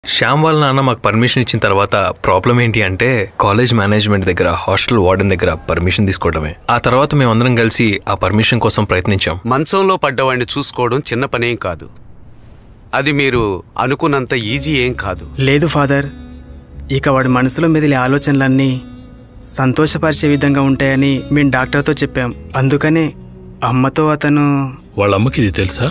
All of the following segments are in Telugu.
శ్యామ్ వాళ్ళ నాన్న మాకు పర్మిషన్ ఇచ్చిన తర్వాత ప్రాబ్లం ఏంటి అంటే కాలేజ్ మేనేజ్మెంట్ దగ్గర హాస్టల్ వార్డెన్ దగ్గర పర్మిషన్ తీసుకోవడమే. ఆ తర్వాత మేమందరం కలిసి ఆ పర్మిషన్ కోసం ప్రయత్నించాం. మంచంలో పడ్డవాడిని చూసుకోవడం చిన్న పనేం కాదు. అది మీరు అనుకున్నంత ఈజీ ఏం కాదు. లేదు ఫాదర్, ఇక వాడి మనసులో మెదిలే ఆలోచనలన్నీ సంతోషపరిచే విధంగా ఉంటాయని మేము డాక్టర్తో చెప్పాం. అందుకనే అమ్మతో అతను వాళ్ళ అమ్మకి ఇది తెలుసా?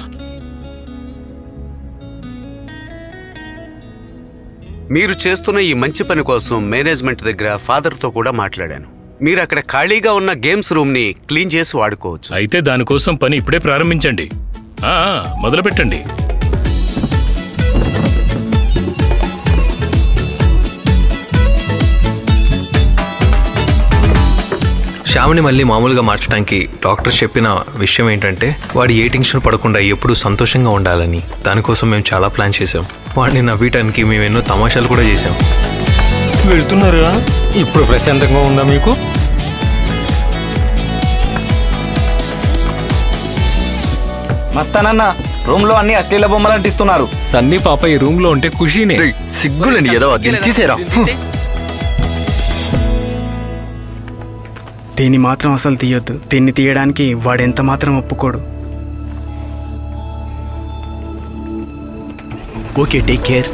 మీరు చేస్తున్న ఈ మంచి పని కోసం మేనేజ్మెంట్ దగ్గర ఫాదర్తో కూడా మాట్లాడాను. మీరు అక్కడ ఖాళీగా ఉన్న గేమ్స్ రూమ్ ని క్లీన్ చేసి వాడుకోవచ్చు. అయితే దానికోసం పని ఇప్పుడే ప్రారంభించండి. మొదలు పెట్టండి. శ్యామ్ని మళ్ళీ మామూలుగా మార్చడానికి డాక్టర్ చెప్పిన విషయం ఏంటంటే వాడు ఏ టెన్షన్ పడకుండా ఎప్పుడూ సంతోషంగా ఉండాలని. దానికోసం మేము చాలా ప్లాన్ చేసాం. వాడిని నవ్వటానికి మేము ఎన్నో తమాషాలు కూడా చేసాం. వెళ్తున్నారా? ఇప్పుడు ప్రశాంతంగా ఉందా మీకు? మస్తానన్న, రూమ్ లో అన్ని అశ్లీల బొమ్మలు అంటిస్తున్నారు. సన్నీ పాప ఈ రూమ్ లో ఉంటే ఖుషీనే. సిగ్గులండి ఏదో తీసేరా. దీన్ని మాత్రం అసలు తీయొద్దు. దీన్ని తీయడానికి వాడెంత మాత్రం ఒప్పుకోడు. Okay, take care.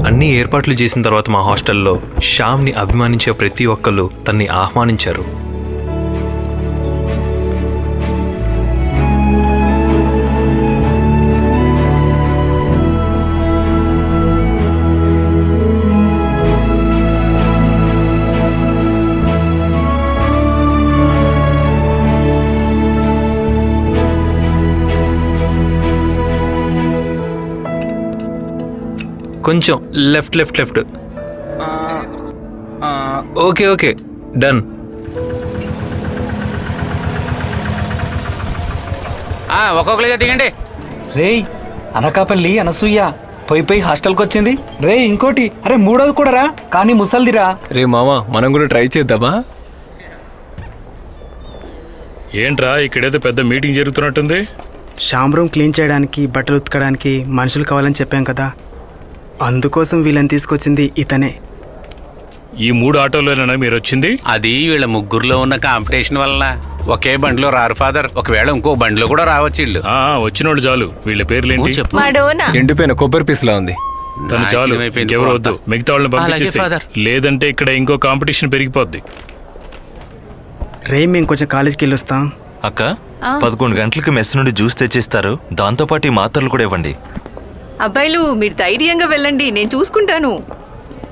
అన్ని ఏర్పాట్లు చేసిన తర్వాత మా హాస్టల్లో శ్యామ్ని అభిమానించే ప్రతి ఒక్కళ్ళు తన్ని ఆహ్వానించారు. కొంచెం left left left. Okay okay, done. ఒక్కొక్కరిగా దిగండి. రేయ్, అనకాపల్లి అనసూయ పోయి హాస్టల్కి వచ్చింది. రే ఇంకోటి, అరే మూడోది కూడా రా, కానీ ముసల్దిరా. రే మామ, మనం కూడా ట్రై చేద్దామా? ఏంట్రా ఇక్కడేదో పెద్ద మీటింగ్ జరుగుతున్నట్టుంది. శ్యామ్ రూమ్ క్లీన్ చేయడానికి, బట్టలు ఉతకడానికి మనుషులు కావాలని చెప్పాం కదా, అందుకోసం వీళ్ళని తీసుకొచ్చింది ఇతనే. ఈ 3 ఆటోలోనేనా మీరు వచ్చింది? అది వీళ్ళ ముగ్గురులో ఉన్న కాంపిటీషన్ వల్ల. ఒకే బండిలో రారు ఫాదర్, ఒకవేళ ఇంకో బండిలో కూడా రావచ్చు. వీళ్ళు వచ్చినోళ్ళు చాలు. వీళ్ళ పేర్లేంటి? ఎండిపోయిన కొబ్బరి పీస్ లా ఉంది. తను చాలు, ఎవరు వద్దు. మిగతా వాళ్ళని పంపించేసి, లేదంటే ఇక్కడ ఇంకో కాంపిటీషన్ పెరిగిపోద్ది. రే, మేము కొంచెం కాలేజీకి వెళ్ళొస్తాం. అక్క, 11 గంటలకు మెస్ నుండి జ్యూస్ తెచ్చిస్తారు. దాంతోపాటు ఈ మాత్రలు కూడా ఇవ్వండి. అబ్బాయిలు, మీరు ధైర్యంగా వెళ్ళండి, నేను చూసుకుంటాను.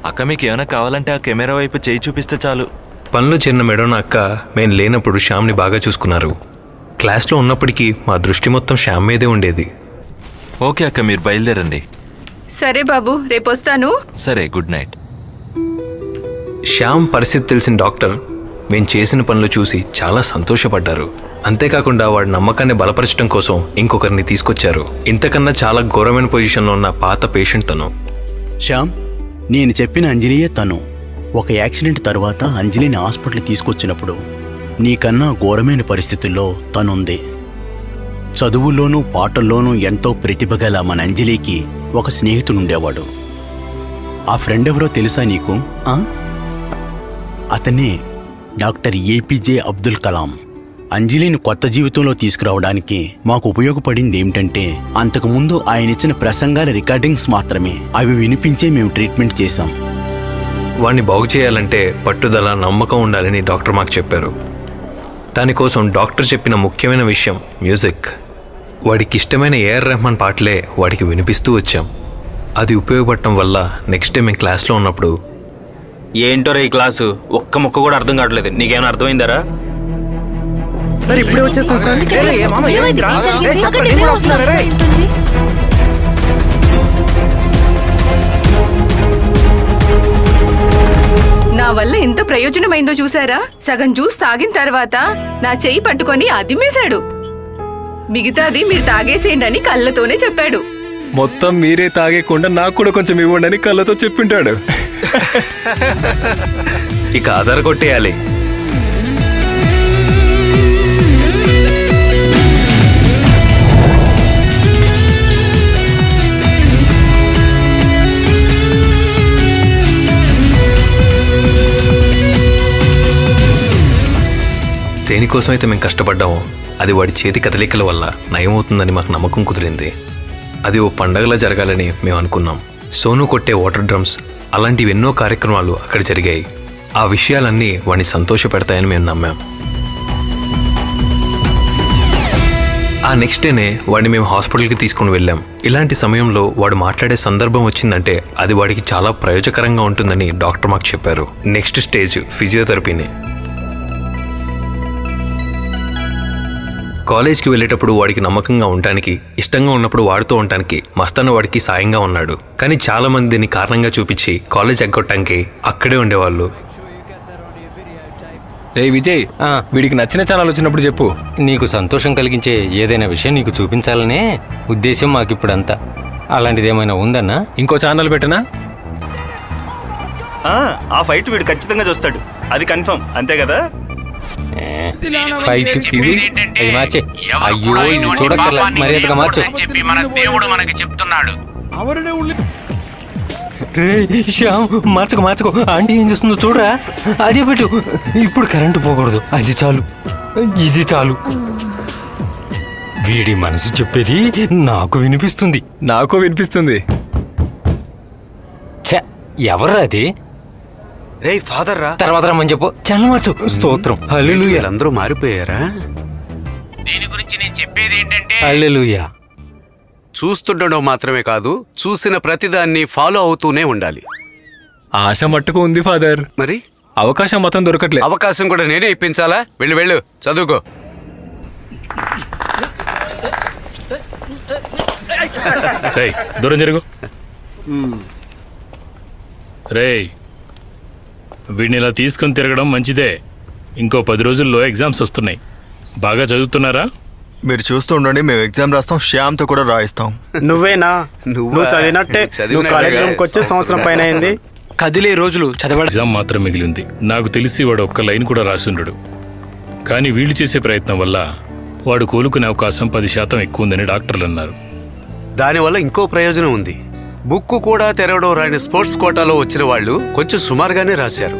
అక్క, మీకు ఏమైనా కావాలంటే ఆ కెమెరా వైపు చేయి చూపిస్తే చాలు. పనులు చిన్న మెడోన అక్క మేము లేనప్పుడు శ్యామ్ని బాగా చూసుకున్నారు. క్లాస్లో ఉన్నప్పటికీ మా దృష్టి మొత్తం శ్యామ్ మీదే ఉండేది. ఓకే అక్క, మీరు బయలుదేరండి. సరే బాబు, రేపు వస్తాను. సరే, గుడ్ నైట్. శ్యామ్ పరిస్థితి తెలిసిన డాక్టర్ మేము చేసిన పనులు చూసి చాలా సంతోషపడ్డారు. అంతేకాకుండా వాడి నమ్మకాన్ని బలపరచడం కోసం ఇంకొకరిని తీసుకొచ్చారు. ఇంతకన్నా చాలా ఘోరమైన పొజిషన్లో ఉన్న పాత పేషెంట్ తను. శ్యామ్, నేను చెప్పిన అంజలియే తను. ఒక యాక్సిడెంట్ తర్వాత అంజలిని హాస్పిటల్ తీసుకొచ్చినప్పుడు నీకన్నా ఘోరమైన పరిస్థితుల్లో తనుంది. చదువుల్లోనూ పాటల్లోనూ ఎంతో ప్రతిభ గల మన అంజలికి ఒక స్నేహితుడుండేవాడు. ఆ ఫ్రెండ్ ఎవరో తెలుసా నీకు? అతనే డాక్టర్ ఏపీజే అబ్దుల్ కలాం. అంజలిని కొత్త జీవితంలో తీసుకురావడానికి మాకు ఉపయోగపడింది ఏమిటంటే, అంతకుముందు ఆయన ఇచ్చిన ప్రసంగాల రికార్డింగ్స్ మాత్రమే. అవి వినిపించే మేము ట్రీట్మెంట్ చేశాం. వాడిని బాగు చేయాలంటే పట్టుదల, నమ్మకం ఉండాలని డాక్టర్ మాకు చెప్పారు. దానికోసం డాక్టర్ చెప్పిన ముఖ్యమైన విషయం మ్యూజిక్. వాడికి ఇష్టమైన ఏఆర్ రెహమాన్ పాటలే వాడికి వినిపిస్తూ వచ్చాం. అది ఉపయోగపడటం వల్ల నెక్స్ట్ డే మేము క్లాస్లో ఉన్నప్పుడు, ఏంటో ఈ క్లాసు ఒక్క ముక్క కూడా అర్థం కావట్లేదు. నీకేమైనా అర్థమైందరా? సరే, ఇప్పుడే వచ్చేస్తాం సార్. నా వల్ల ఎంత ప్రయోజనమైందో చూసారా? సగం జ్యూస్ తాగిన తర్వాత నా చెయ్యి పట్టుకొని అదిమేశాడు. మిగతాది మీరు తాగేసేయండి అని కళ్ళతోనే చెప్పాడు. మొత్తం మీరే తాగేకుండా నాకు కూడా కొంచెం ఇవ్వండి అని కళ్ళతో చెప్పింటాడు. ఇక ఆధార్ కొట్టేయాలి. దేనికోసం అయితే మేము కష్టపడ్డామో అది వాడి చేతి కదలికల వల్ల నయమవుతుందని మాకు నమ్మకం కుదిరింది. అది ఓ పండగలా జరగాలని మేము అనుకున్నాం. సోను కొట్టే వాటర్ డ్రమ్స్ అలాంటివి ఎన్నో కార్యక్రమాలు అక్కడ జరిగాయి. ఆ విషయాలన్నీ వాడిని సంతోషపెడతాయని మేము నమ్మాం. ఆ నెక్స్ట్ డేనే వాడిని మేము హాస్పిటల్కి తీసుకుని వెళ్ళాం. ఇలాంటి సమయంలో వాడు మాట్లాడే సందర్భం వచ్చిందంటే అది వాడికి చాలా ప్రయోజకరంగా ఉంటుందని డాక్టర్ మాకు చెప్పారు. నెక్స్ట్ స్టేజ్ ఫిజియోథెరపీనే. కాలేజ్కి వెళ్ళేటప్పుడు వాడికి నమ్మకంగా ఉండటానికి, ఇష్టంగా ఉన్నప్పుడు వాడుతూ ఉండటానికి మస్తాన్ వాడికి సాయంగా ఉన్నాడు. కానీ చాలా మంది దీన్ని కారణంగా చూపించి కాలేజ్ ఎగ్గొట్టడానికి అక్కడే ఉండేవాళ్ళు. రే విజయ్, వీడికి నచ్చిన ఛానల్ వచ్చినప్పుడు చెప్పు. నీకు సంతోషం కలిగించే ఏదైనా విషయం నీకు చూపించాలనే ఉద్దేశం మాకిప్పుడంతా. అలాంటిది ఏమైనా ఉందన్నా? ఇంకో ఛానల్ పెట్టనా? ఆ ఫైట్ వీడు ఖచ్చితంగా చూస్తాడు, అది కన్ఫర్మ్, అంతే కదా? ఫైట్ ఇది మార్చే. అయ్యో ఇది చూడక్కర్లా, మర్యాదగా మార్చు. మన దేవుడు మనకి చెప్తున్నాడు. మార్చుకో మార్చుకో, ఆంటీ ఏం చేస్తుందో చూడరా. అదే పెట్టు. ఇప్పుడు కరెంటు పోకూడదు, అది చాలు, ఇది చాలు. వీడి మనసు చెప్పేది నాకు వినిపిస్తుంది. నాకు వినిపిస్తుంది. ఎవరా అది? రే ఫాదర్ రా. తర్వాత రమ్మని చెప్పు. చాలా మార్చు. స్తోత్రం. హల్లెలూయా. అందరూ మారిపోయారా? దీని గురించి నేను చెప్పేది ఏంటంటే హల్లెలూయా. చూస్తుండడం మాత్రమే కాదు, చూసిన ప్రతిదాన్ని ఫాలో అవుతూనే ఉండాలి. ఆశ మట్టుకు ఉంది ఫాదర్, మరి అవకాశం మొత్తం దొరకట్లే. అవకాశం కూడా నేనే ఇప్పించాలా? వెళ్ళు చదువుకో. దూరం జరుగు. రేయ్, వీడిని ఇలా తీసుకుని తిరగడం మంచిదే. ఇంకో 10 రోజుల్లో ఎగ్జామ్స్ వస్తున్నాయి. బాగా చదువుతున్నారా? మీరు చూస్తూ ఉండండి, మేము ఎగ్జామ్ రాస్తాం, శ్యామ్తో కూడా రాయిస్తాం. నువ్వేనా? నువ్వు చదివినట్టే. వచ్చే సంవత్సరం పైన అయింది. కదిలే రోజులు చదవడం. ఎగ్జామ్ మాత్రం మిగిలింది. నాకు తెలిసి వాడు ఒక్క లైన్ కూడా రాసుండడు. కానీ వీళ్ళు చేసే ప్రయత్నం వల్ల వాడు కోలుకునే అవకాశం 10% ఎక్కువ ఉందని డాక్టర్లు అన్నారు. దానివల్ల ఇంకో ప్రయోజనం ఉంది. బుక్కు కూడా తెరవడం రాని స్పోర్ట్స్ కోటాలో వచ్చిన వాళ్ళు కొంచెం సుమారుగానే రాశారు.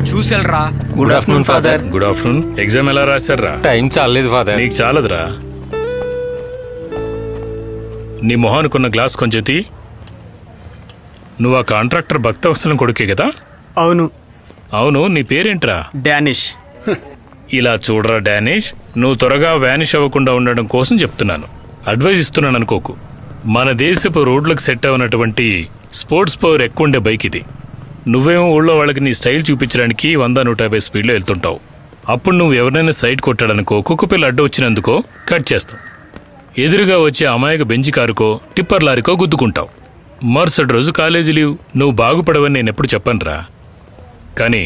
చూసెల్రా. Good afternoon father. Good afternoon. Exam ఎలా రాశారా? టైం చాలేదు ఫాదర్. నీకు చాలదురా. నీ మొహానుకున్న గ్లాస్ కొంచెం తీ. నువ్వు ఆ కాంట్రాక్టర్ భక్తవత్సలం కొడుకే కదా? అవును. అవును, నీ పేరేంట్రా? డానిష్. ఇలా చూడరా డానిష్, నువ్వు త్వరగా వ్యానిష్ అవ్వకుండా ఉండడం కోసం చెప్తున్నాను. అడ్వైజ్ ఇస్తున్నాను అనుకోకు. మన దేశపు రోడ్లకు సెట్ అవునటువంటి స్పోర్ట్స్ పవర్ ఎక్కువ ఉండే బైక్ ఇది. నువ్వేమో ఊళ్ళో వాళ్ళకి నీ స్టైల్ చూపించడానికి 100-150 స్పీడ్లో వెళ్తుంటావు. అప్పుడు నువ్వు ఎవరైనా సైడ్ కొట్టాడనుకో, కుక్కపిల్ల అడ్డు వచ్చినందుకో కట్ చేస్తావు. ఎదురుగా వచ్చే అమాయక బెంచి కారుకో, టిప్పర్ లారీకో గుద్దుకుంటావు. మరుసటి రోజు కాలేజీ లీవ్. నువ్వు బాగుపడవని నేనెప్పుడు చెప్పనురా. కానీ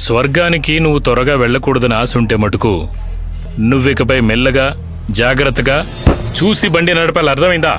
స్వర్గానికి నువ్వు త్వరగా వెళ్ళకూడదని ఆశ ఉంటే మటుకు నువ్వికపై మెల్లగా జాగ్రత్తగా చూసి బండి నడపాలి. అర్థమైందా?